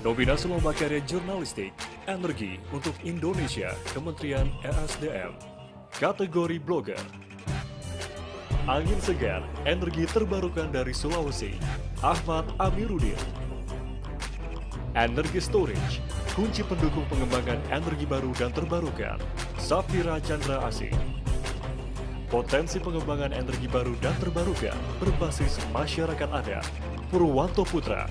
Nominasi Lomba Karya Jurnalistik Energi untuk Indonesia Kementerian ESDM. Kategori Blogger. Angin Segar Energi Terbarukan dari Sulawesi, Ahmad Amiruddin. Energi Storage, kunci pendukung pengembangan energi baru dan terbarukan, Safira Chandra Asih. Potensi pengembangan energi baru dan terbarukan berbasis masyarakat adat, Purwanto Putra.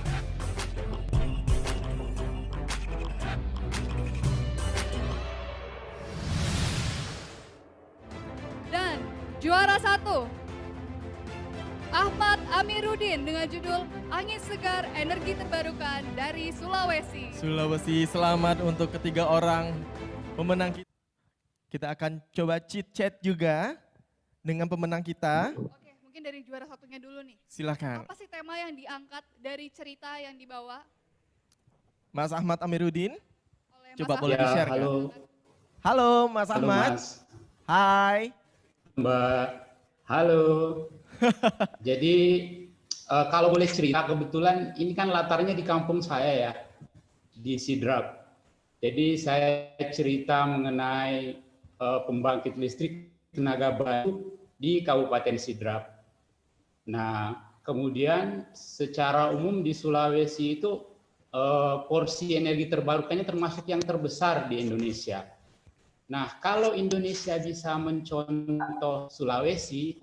Dan juara 1, Ahmad Amiruddin dengan judul Angin Segar Energi Terbarukan dari Sulawesi. Sulawesi, selamat untuk ketiga orang pemenang kita. Kita akan coba chit-chat juga dengan pemenang kita. Oke, mungkin dari juara satunya dulu nih. Silakan. Apa sih tema yang diangkat dari cerita yang dibawa Mas Ahmad Amiruddin, oleh coba Mas boleh Ahmad? di-share kan? Halo, Halo Mas halo Ahmad. Mas, Hai. Mbak, halo. Jadi kalau boleh cerita, kebetulan ini kan latarnya di kampung saya ya, di Sidrap. Jadi saya cerita mengenai pembangkit listrik tenaga baru di Kabupaten Sidrap. Nah, kemudian secara umum di Sulawesi itu porsi energi terbarukannya termasuk yang terbesar di Indonesia. Nah, kalau Indonesia bisa mencontoh Sulawesi,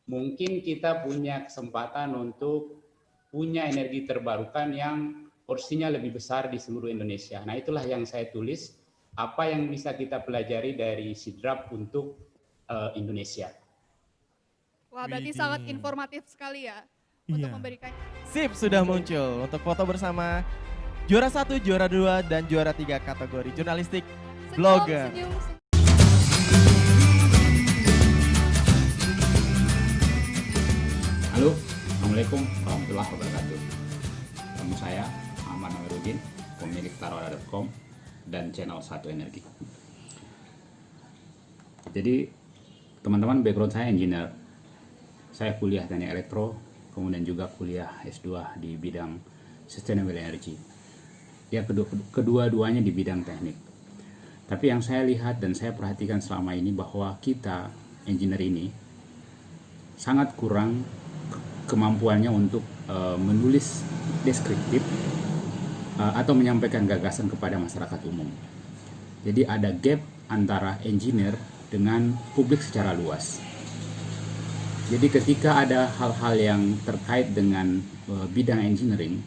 mungkin kita punya kesempatan untuk punya energi terbarukan yang porsinya lebih besar di seluruh Indonesia. Nah, itulah yang saya tulis, apa yang bisa kita pelajari dari Sidrap untuk Indonesia. Wah, berarti Widih. sangat informatif sekali ya untuk Iya. memberikan. Sip, sudah muncul untuk foto bersama juara 1, juara 2, dan juara 3 kategori jurnalistik Senyum, blogger. senyum, senyum. Halo, Assalamualaikum warahmatullahi wabarakatuh. Nama saya Ahmad Amiruddin, pemilik tarawada.com dan channel 1 Energi. Jadi, teman-teman, background saya engineer. Saya kuliah teknik elektro, kemudian juga kuliah S2 di bidang sustainable energy. Ya, kedua-duanya di bidang teknik. Tapi yang saya lihat dan saya perhatikan selama ini bahwa kita, engineer ini, sangat kurang kemampuannya untuk menulis deskriptif atau menyampaikan gagasan kepada masyarakat umum. Jadi ada gap antara engineer dengan publik secara luas. Jadi ketika ada hal-hal yang terkait dengan bidang engineering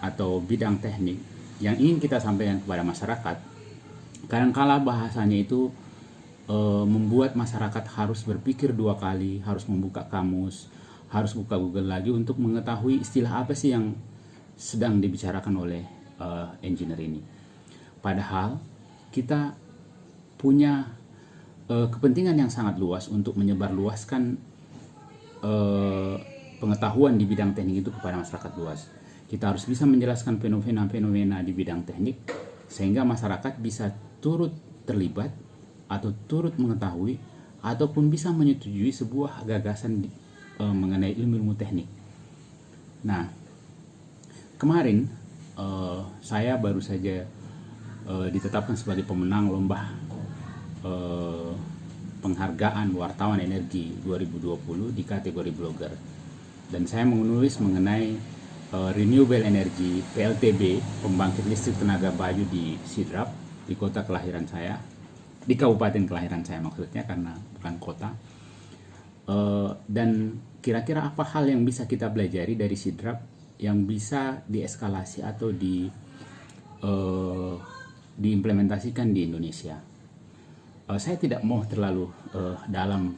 atau bidang teknik yang ingin kita sampaikan kepada masyarakat, kadangkala bahasanya itu membuat masyarakat harus berpikir dua kali, harus membuka kamus, harus buka Google lagi untuk mengetahui istilah apa sih yang sedang dibicarakan oleh engineer ini. Padahal kita punya kepentingan yang sangat luas untuk menyebarluaskan pengetahuan di bidang teknik itu kepada masyarakat luas. Kita harus bisa menjelaskan fenomena-fenomena di bidang teknik sehingga masyarakat bisa turut terlibat atau turut mengetahui ataupun bisa menyetujui sebuah gagasan mengenai ilmu-ilmu teknik. Nah, kemarin saya baru saja ditetapkan sebagai pemenang lomba penghargaan wartawan energi 2020 di kategori blogger. Dan saya menulis mengenai renewable energy PLTB, pembangkit listrik tenaga bayu di Sidrap, di kota kelahiran saya, di kabupaten kelahiran saya maksudnya karena bukan kota. Dan kira-kira apa hal yang bisa kita pelajari dari Sidrap yang bisa dieskalasi atau diimplementasikan di Indonesia. Saya tidak mau terlalu dalam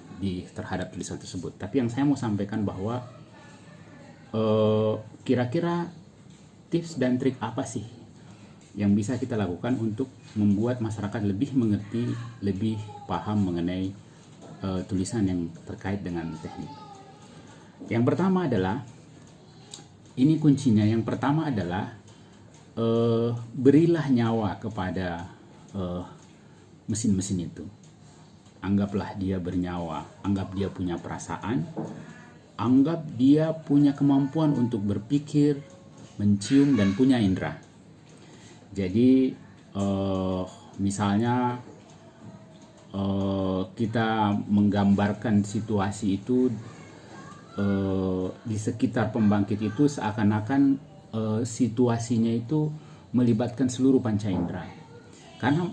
terhadap tulisan tersebut, tapi yang saya mau sampaikan bahwa kira-kira tips dan trik apa sih yang bisa kita lakukan untuk membuat masyarakat lebih mengerti, lebih paham mengenai tulisan yang terkait dengan teknik. Yang pertama adalah, ini kuncinya, yang pertama adalah berilah nyawa kepada mesin-mesin itu. Anggaplah dia bernyawa, anggap dia punya perasaan, anggap dia punya kemampuan untuk berpikir, mencium, dan punya indera. Jadi misalnya kita menggambarkan situasi itu di sekitar pembangkit itu seakan-akan situasinya itu melibatkan seluruh panca indera. Karena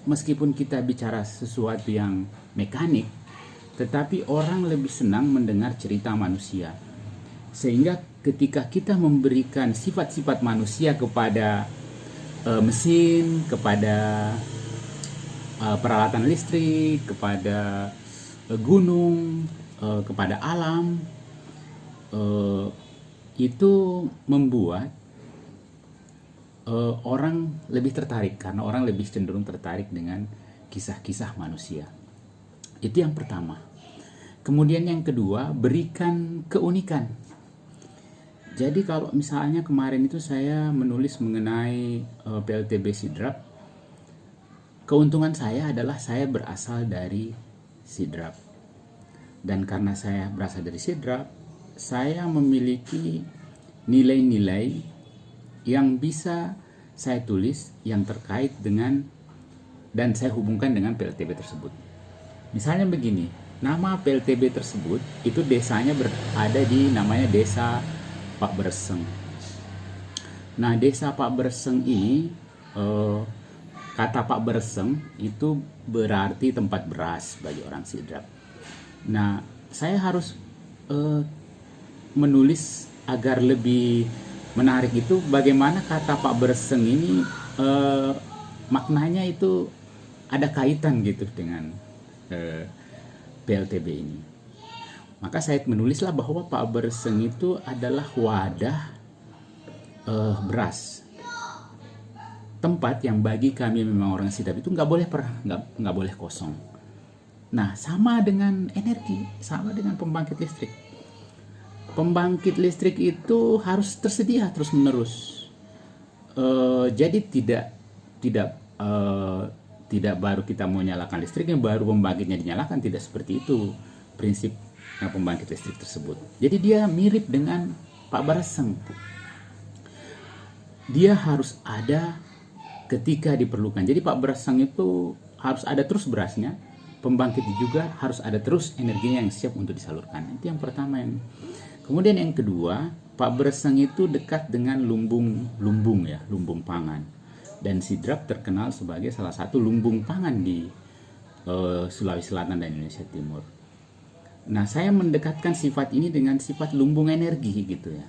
meskipun kita bicara sesuatu yang mekanik, tetapi orang lebih senang mendengar cerita manusia. Sehingga ketika kita memberikan sifat-sifat manusia kepada mesin, kepada peralatan listrik, kepada gunung, kepada alam, itu membuat orang lebih tertarik, karena orang lebih cenderung tertarik dengan kisah-kisah manusia. Itu yang pertama. Kemudian yang kedua, berikan keunikan. Jadi kalau misalnya kemarin itu saya menulis mengenai PLTB Sidrap, keuntungan saya adalah saya berasal dari Sidrap. Dan karena saya berasal dari Sidrap, saya memiliki nilai-nilai yang bisa saya tulis yang terkait dengan dan saya hubungkan dengan PLTB tersebut. Misalnya begini, nama PLTB tersebut itu desanya berada di namanya Desa Pak Berseng. Nah, Desa Pak Berseng ini, kata Pak Berseng itu berarti tempat beras bagi orang Sidrap. Nah, saya harus menulis agar lebih menarik itu bagaimana kata Pak Berseng ini maknanya itu ada kaitan gitu dengan PLTB ini. Maka saya menulislah bahwa Pak Berseng itu adalah wadah beras, tempat yang bagi kami memang orang Sidrap itu nggak boleh kosong. Nah, sama dengan energi, sama dengan pembangkit listrik. Pembangkit listrik itu harus tersedia terus menerus. Jadi tidak baru kita mau nyalakan listriknya baru pembangkitnya dinyalakan, tidak seperti itu prinsip pembangkit listrik tersebut. Jadi dia mirip dengan Pak Berseng. Dia harus ada ketika diperlukan. Jadi Pak Berseng itu harus ada terus berasnya, pembangkit juga harus ada terus energinya yang siap untuk disalurkan. Itu yang pertama. Kemudian yang kedua, Pak Berseng itu dekat dengan lumbung pangan. Dan Sidrap terkenal sebagai salah satu lumbung pangan di Sulawesi Selatan dan Indonesia Timur. Nah, saya mendekatkan sifat ini dengan sifat lumbung energi gitu ya.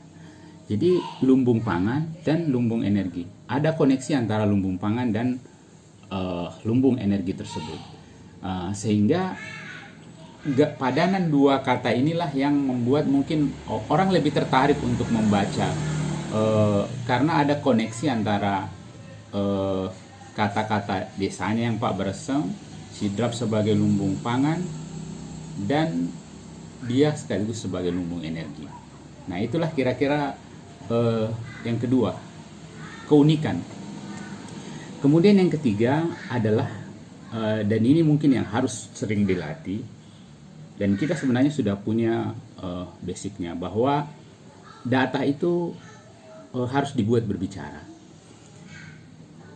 Jadi lumbung pangan dan lumbung energi. Ada koneksi antara lumbung pangan dan lumbung energi tersebut. Sehingga padanan dua kata inilah yang membuat mungkin orang lebih tertarik untuk membaca. Karena ada koneksi antara kata-kata desanya yang Pak Berseng, Sidrap sebagai lumbung pangan, dan dia sekaligus sebagai lumbung energi. Nah, itulah kira-kira yang kedua, keunikan. Kemudian yang ketiga adalah dan ini mungkin yang harus sering dilatih, dan kita sebenarnya sudah punya basicnya, bahwa data itu harus dibuat berbicara.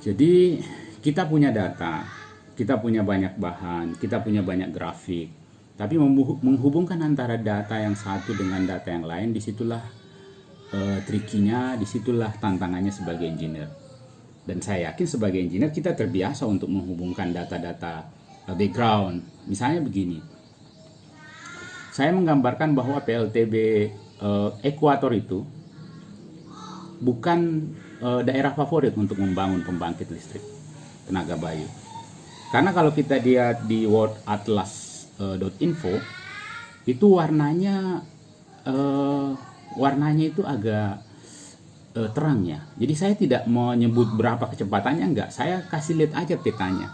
Jadi kita punya data, kita punya banyak bahan, kita punya banyak grafik, tapi menghubungkan antara data yang satu dengan data yang lain, disitulah trikinya, disitulah tantangannya sebagai engineer. Dan saya yakin sebagai engineer kita terbiasa untuk menghubungkan data-data background. Misalnya begini, saya menggambarkan bahwa PLTB Ekuator itu bukan daerah favorit untuk membangun pembangkit listrik tenaga bayu. Karena kalau kita lihat di worldatlas.info itu warnanya itu agak terang ya. Jadi saya tidak mau nyebut berapa kecepatannya, enggak. Saya kasih lihat aja petanya.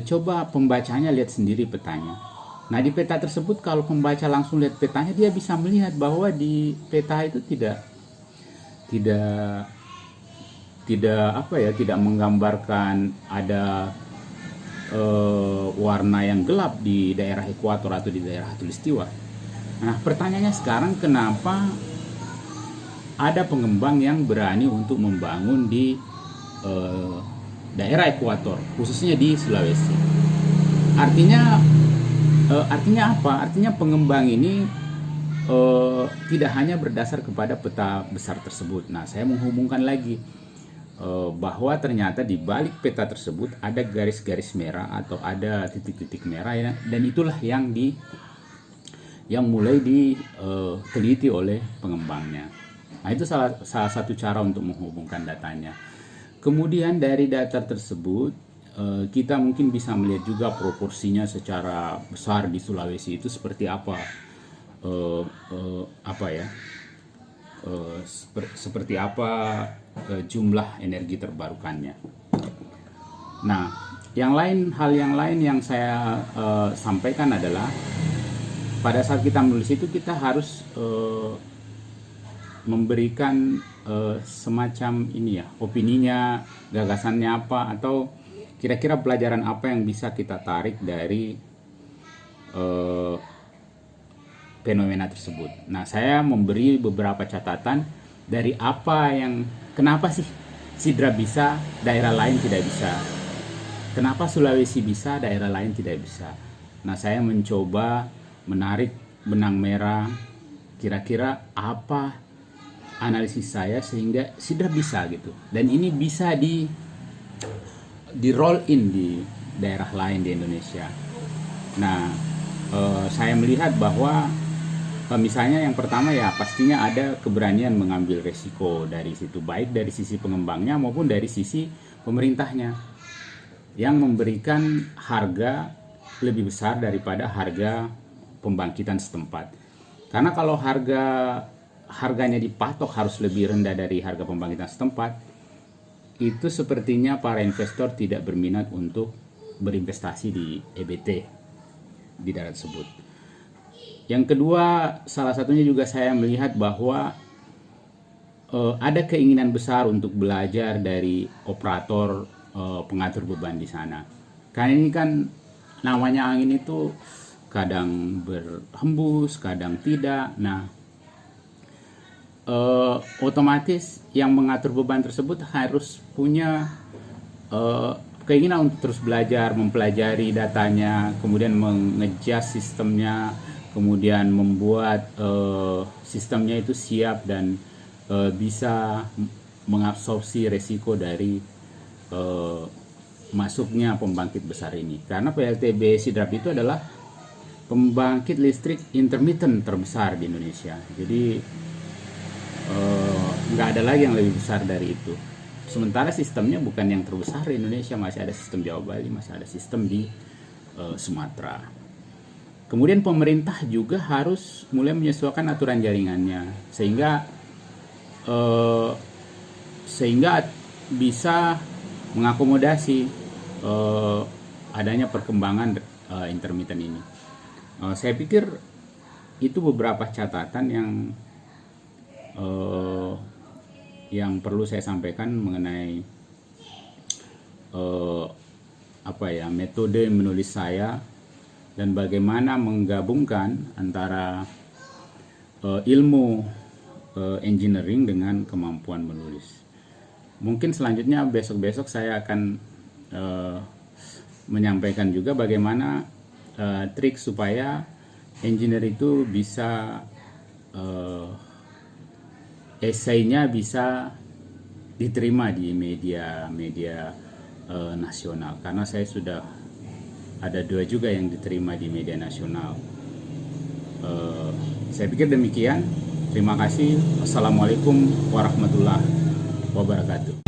Coba pembacanya lihat sendiri petanya. Nah, di peta tersebut kalau pembaca langsung lihat petanya, dia bisa melihat bahwa di peta itu tidak menggambarkan ada warna yang gelap di daerah ekuator atau di daerah khatulistiwa. Nah, pertanyaannya sekarang, kenapa ada pengembang yang berani untuk membangun di daerah ekuator, khususnya di Sulawesi. Artinya apa? Artinya pengembang ini tidak hanya berdasar kepada peta besar tersebut. Nah, saya menghubungkan lagi bahwa ternyata di balik peta tersebut ada garis-garis merah atau ada titik-titik merah ya, dan itulah yang mulai diteliti oleh pengembangnya. Nah, itu salah satu cara untuk menghubungkan datanya. Kemudian dari data tersebut kita mungkin bisa melihat juga proporsinya secara besar di Sulawesi itu seperti apa, seperti apa jumlah energi terbarukannya. Nah, hal yang lain yang saya sampaikan adalah pada saat kita menulis itu kita harus memberikan semacam ini ya, opininya, gagasannya apa, atau kira-kira pelajaran apa yang bisa kita tarik dari fenomena tersebut. Nah, saya memberi beberapa catatan dari kenapa sih Sidra bisa, daerah lain tidak bisa. Kenapa Sulawesi bisa, daerah lain tidak bisa. Nah, saya mencoba menarik benang merah, kira-kira apa analisis saya sehingga Sidra bisa gitu. Dan ini bisa di roll in di daerah lain di Indonesia. Nah, saya melihat bahwa misalnya yang pertama ya pastinya ada keberanian mengambil resiko dari situ, baik dari sisi pengembangnya maupun dari sisi pemerintahnya yang memberikan harga lebih besar daripada harga pembangkitan setempat. Karena kalau harganya dipatok harus lebih rendah dari harga pembangkitan setempat, itu sepertinya para investor tidak berminat untuk berinvestasi di EBT di daerah tersebut. Yang kedua, salah satunya juga saya melihat bahwa ada keinginan besar untuk belajar dari operator pengatur beban di sana. Karena ini kan namanya angin itu kadang berhembus, kadang tidak. Nah, otomatis yang mengatur beban tersebut harus punya keinginan untuk terus belajar, mempelajari datanya, kemudian mengejas sistemnya, kemudian membuat sistemnya itu siap dan bisa mengabsorpsi resiko dari masuknya pembangkit besar ini. Karena PLTB Sidrap itu adalah pembangkit listrik intermittent terbesar di Indonesia. Jadi nggak ada lagi yang lebih besar dari itu. Sementara sistemnya bukan yang terbesar di Indonesia, masih ada sistem Jawa Bali, masih ada sistem di Sumatera. Kemudian pemerintah juga harus mulai menyesuaikan aturan jaringannya sehingga bisa mengakomodasi adanya perkembangan intermittent ini. Saya pikir itu beberapa catatan yang perlu saya sampaikan mengenai metode menulis saya dan bagaimana menggabungkan antara ilmu engineering dengan kemampuan menulis. Mungkin selanjutnya besok-besok saya akan menyampaikan juga bagaimana trik supaya engineer itu bisa esainya bisa diterima di media nasional, karena saya sudah ada 2 juga yang diterima di media nasional. Saya pikir demikian. Terima kasih. Wassalamualaikum warahmatullahi wabarakatuh.